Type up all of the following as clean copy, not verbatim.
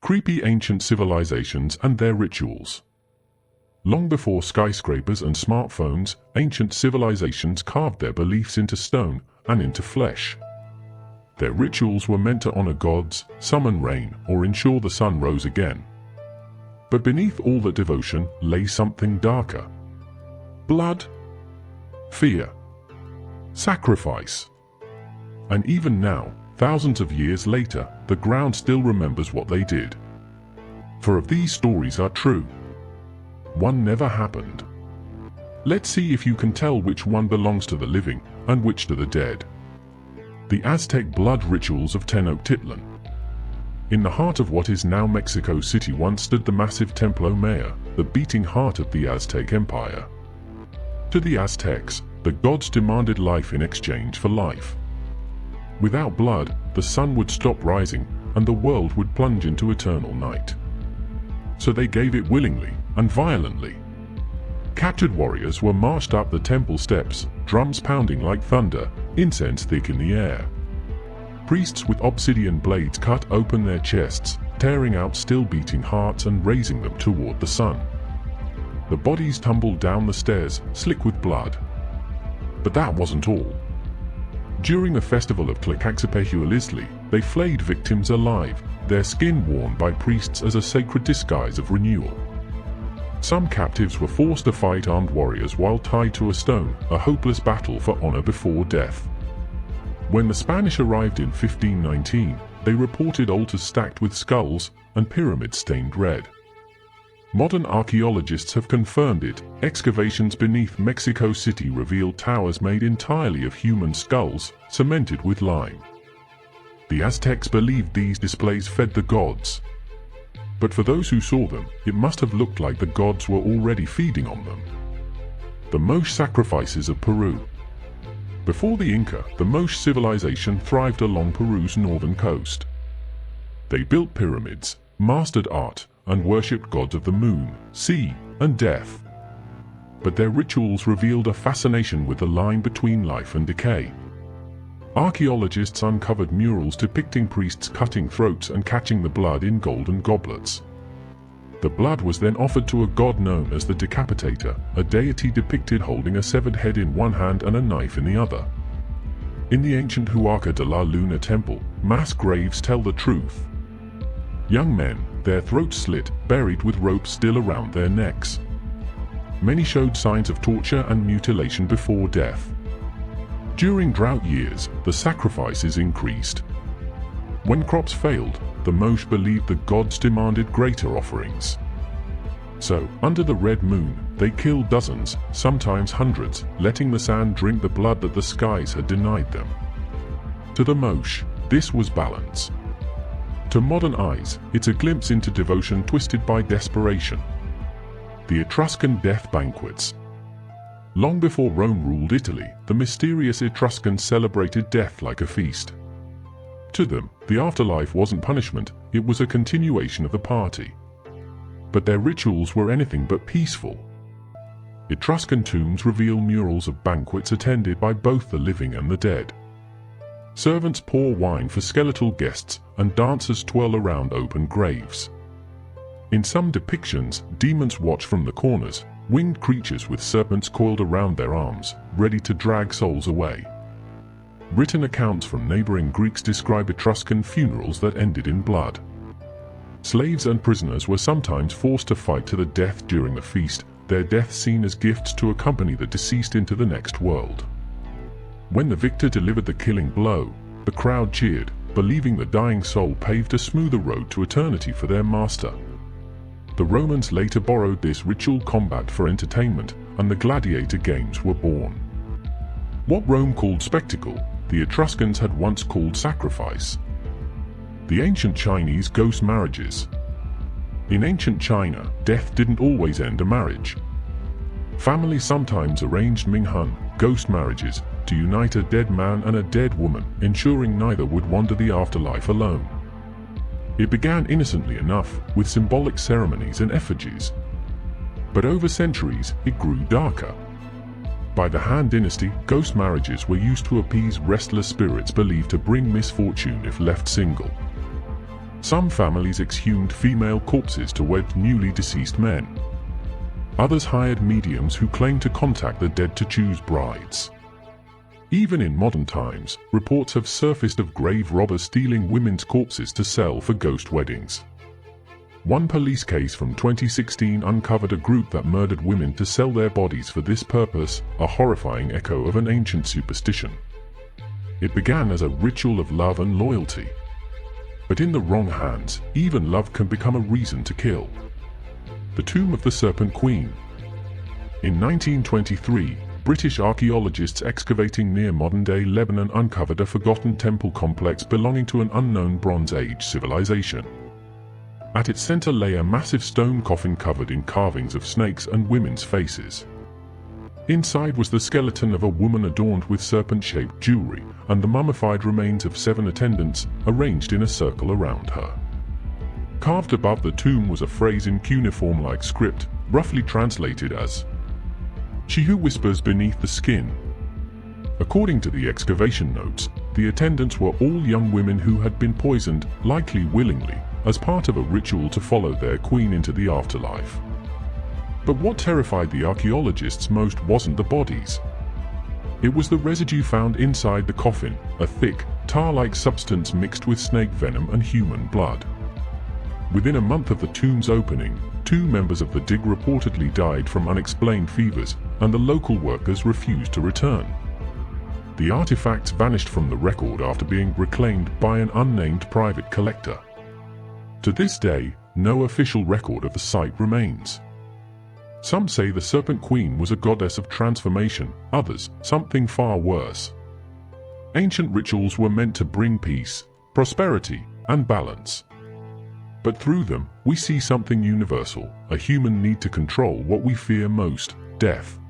Creepy ancient civilizations and their rituals. Long before skyscrapers and smartphones, ancient civilizations carved their beliefs into stone and into flesh. Their rituals were meant to honor gods, summon rain, or ensure the sun rose again. But beneath all that devotion lay something darker. Blood, fear, sacrifice. And even now, thousands of years later, the ground still remembers what they did. For if these stories are true, one never happened. Let's see if you can tell which one belongs to the living and which to the dead. The Aztec blood rituals of Tenochtitlan. In the heart of what is now Mexico City once stood the massive Templo Mayor, the beating heart of the Aztec Empire. To the Aztecs, the gods demanded life in exchange for life. Without blood, the sun would stop rising and the world would plunge into eternal night. So they gave it willingly and violently. Captured warriors were marched up the temple steps, drums pounding like thunder, incense thick in the air. Priests with obsidian blades cut open their chests, tearing out still beating hearts and raising them toward the sun. The bodies tumbled down the stairs, slick with blood. But that wasn't all. During the festival of Tlacaxapehualisli, they flayed victims alive, their skin worn by priests as a sacred disguise of renewal. Some captives were forced to fight armed warriors while tied to a stone, a hopeless battle for honor before death. When the Spanish arrived in 1519, they reported altars stacked with skulls and pyramids stained red. Modern archaeologists have confirmed it. Excavations beneath Mexico City revealed towers made entirely of human skulls, cemented with lime. The Aztecs believed these displays fed the gods. But for those who saw them, it must have looked like the gods were already feeding on them. The Moche sacrifices of Peru. Before the Inca, the Moche civilization thrived along Peru's northern coast. They built pyramids, mastered art, and worshipped gods of the moon, sea, and death. But their rituals revealed a fascination with the line between life and decay. Archaeologists uncovered murals depicting priests cutting throats and catching the blood in golden goblets. The blood was then offered to a god known as the Decapitator, a deity depicted holding a severed head in one hand and a knife in the other. In the ancient Huaca de la Luna temple, mass graves tell the truth. Young men, their throats slit, buried with ropes still around their necks. Many showed signs of torture and mutilation before death. During drought years, the sacrifices increased. When crops failed, the Moche believed the gods demanded greater offerings. So, under the red moon, they killed dozens, sometimes hundreds, letting the sand drink the blood that the skies had denied them. To the Moche, this was balance. To modern eyes, it's a glimpse into devotion twisted by desperation. The Etruscan death banquets. Long before Rome ruled Italy, the mysterious Etruscans celebrated death like a feast. To them, the afterlife wasn't punishment, it was a continuation of the party. But their rituals were anything but peaceful. Etruscan tombs reveal murals of banquets attended by both the living and the dead. Servants pour wine for skeletal guests, and dancers twirl around open graves. In some depictions, demons watch from the corners, winged creatures with serpents coiled around their arms, ready to drag souls away. Written accounts from neighboring Greeks describe Etruscan funerals that ended in blood. Slaves and prisoners were sometimes forced to fight to the death during the feast, their deaths seen as gifts to accompany the deceased into the next world. When the victor delivered the killing blow, the crowd cheered, believing the dying soul paved a smoother road to eternity for their master. The Romans later borrowed this ritual combat for entertainment, and the gladiator games were born. What Rome called spectacle, the Etruscans had once called sacrifice. The ancient Chinese ghost marriages. In ancient China, death didn't always end a marriage. Families sometimes arranged Minghun, ghost marriages, to unite a dead man and a dead woman, ensuring neither would wander the afterlife alone. It began innocently enough, with symbolic ceremonies and effigies. But over centuries, it grew darker. By the Han Dynasty, ghost marriages were used to appease restless spirits believed to bring misfortune if left single. Some families exhumed female corpses to wed newly deceased men. Others hired mediums who claimed to contact the dead to choose brides. Even in modern times, reports have surfaced of grave robbers stealing women's corpses to sell for ghost weddings. One police case from 2016 uncovered a group that murdered women to sell their bodies for this purpose, a horrifying echo of an ancient superstition. It began as a ritual of love and loyalty. But in the wrong hands, even love can become a reason to kill. The Tomb of the Serpent Queen. In 1923, British archaeologists excavating near modern-day Lebanon uncovered a forgotten temple complex belonging to an unknown Bronze Age civilization. At its center lay a massive stone coffin covered in carvings of snakes and women's faces. Inside was the skeleton of a woman adorned with serpent-shaped jewelry, and the mummified remains of 7 attendants arranged in a circle around her. Carved above the tomb was a phrase in cuneiform-like script, roughly translated as, "She who whispers beneath the skin." According to the excavation notes, the attendants were all young women who had been poisoned, likely willingly, as part of a ritual to follow their queen into the afterlife. But what terrified the archaeologists most wasn't the bodies. It was the residue found inside the coffin, a thick, tar-like substance mixed with snake venom and human blood. Within a month of the tomb's opening, 2 members of the dig reportedly died from unexplained fevers, and the local workers refused to return. The artifacts vanished from the record after being reclaimed by an unnamed private collector. To this day, no official record of the site remains. Some say the Serpent Queen was a goddess of transformation, others, something far worse. Ancient rituals were meant to bring peace, prosperity, and balance. But through them, we see something universal, a human need to control what we fear most, death.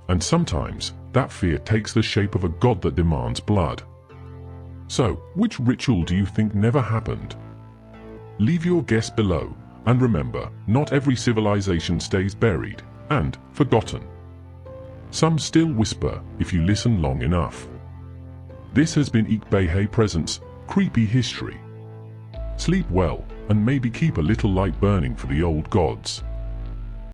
And sometimes, that fear takes the shape of a god that demands blood. So, which ritual do you think never happened? Leave your guess below, and remember, not every civilization stays buried and forgotten. Some still whisper if you listen long enough. This has been Ikbehe Presents Creepy History. Sleep well, and maybe keep a little light burning for the old gods.